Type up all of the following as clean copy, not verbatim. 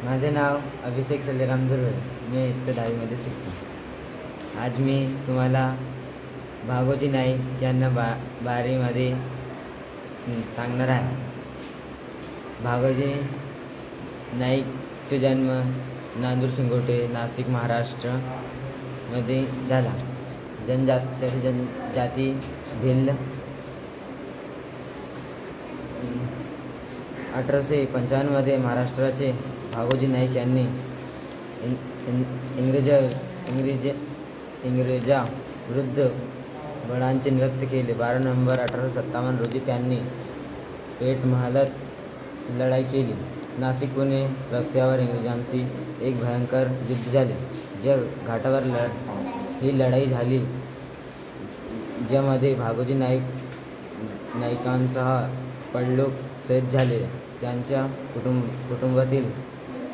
माझे नाव अभिषेक सल्लेराम दुर्वे. मी इयत्ता 10वीमध्ये शिकतो. आज मी तुम्हाला भागोजी नाईक यांना बारीमध्ये सांगणार आहे. भागोजी नाईकचा जन्म नांदूर सिंगोटे, नाशिक, महाराष्ट्रमध्ये झाला. त्याची जनजाती भिल्ल. 1855मध्ये महाराष्ट्राचे भागोजी नाईक यांनी इंग्रजाविरुद्ध बळांचे नृत्य केले. 12 नोव्हेंबर 1857 रोजी त्यांनी पेठ महालात लढाई केली. नाशिक पुणे रस्त्यावर इंग्रजांशी एक भयंकर युद्ध झाले. ज्या घाटावर ही लढाई झाली, ज्यामध्ये भागोजी नाईकांसह पडलोक शहीद झाले. त्यांच्या कुटुंबातील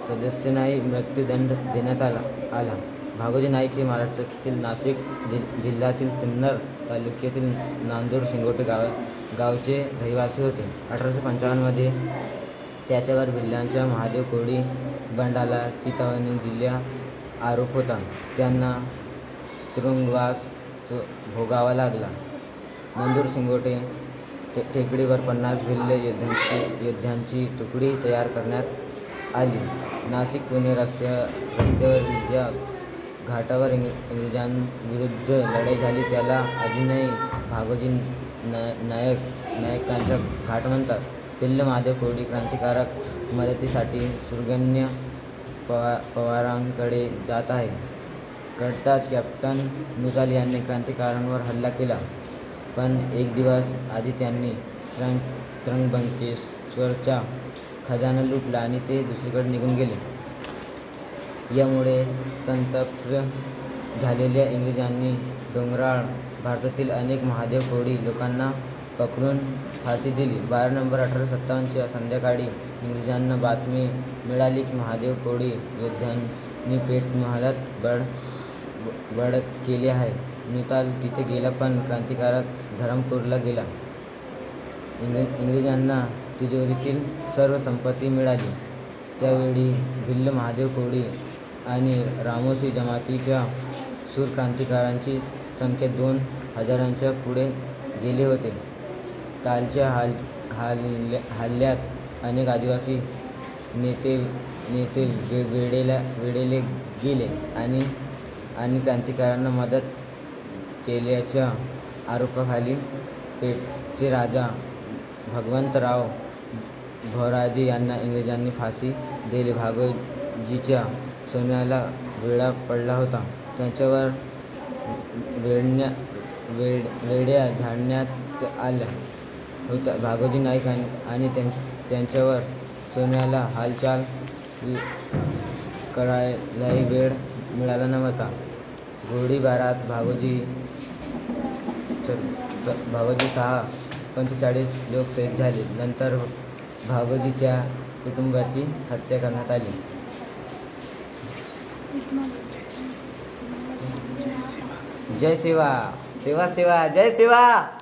सदस्यांनाही मृत्यूदंड देण्यात आला. भागोजी नाईक हे महाराष्ट्रातील नाशिक जिल्ह्यातील सिन्नर तालुक्यातील नांदूर सिंगोटे गावचे रहिवासी होते. 1855मध्ये त्याच्यावर भिल्लांच्या महादेव कोळी बंडाला चिथावणी दिल्याचा आरोप होता. त्यांना तुरुंगवास भोगावा लागला. नांदूर सिंगोटे टेकडीवर 50 भिल्ल योद्ध्यांची तुकडी तयार करण्यात आली. नाशिक पुणे रस्त्यावरील ज्या घाटावर इंग्रजांविरुद्ध लढाई झाली त्याला अजूनही भागोजी नायकांचा घाट म्हणतात. भिल्ल महादेव कोळी क्रांतिकारक मदतीसाठी सुरगण्य पवारांकडे जात आहे. कळताच कॅप्टन नुताल यांनी क्रांतिकारकांवर हल्ला केला, पण एक दिवस आधी त्यांनी त्र्यंबकेश्वरचा खजाना लुटला आणि ते दुसरीकडे निघून गेले. यामुळे संतप्त झालेल्या इंग्रजांनी डोंगराळ भारतातील अनेक महादेव कोळी लोकांना पकडून फाशी दिली. 12 नोव्हेंबर 1857च्या संध्याकाळी इंग्रजांना बातमी मिळाली की महादेव कोळी योद्ध्यांनी पेठ महालात बंड केले आहे. नुताल तिथे गेला, पण क्रांतिकारक धरमपूरला गेला. इंग्रजांना तिजोरीतील सर्व संपत्ती मिळाली. त्यावेळी भिल्ल महादेव कोळी आणि रामोशी जमातीच्या शूर क्रांतिकारकांची संख्या 2000च्या पुढे गेली होती. तालच्या हल्ल्यात अनेक आदिवासी नेते वेढले गेले आणि क्रांतिकारकांना मदत केल्याच्या आरोपाखाली पेठचे राजा भगवंतराव भोराजे यांना इंग्रजांनी फाशी दिली. भागोजीच्या सोन्याला विळा पडला होता. त्यांच्यावर वेड्या झाडण्यात आल्या होत्या. भागोजी नाईक आणि त्यांच्यावर सोन्याला हालचाल करायलाही वेळ मिळाला नव्हता. गोळीबारात भागोजीसह 45 लोक शहीद झाले. नंतर भागोजीच्या कुटुंबाची हत्या करण्यात आली. जय शिवा. सेवा सेवा. जय शिवा.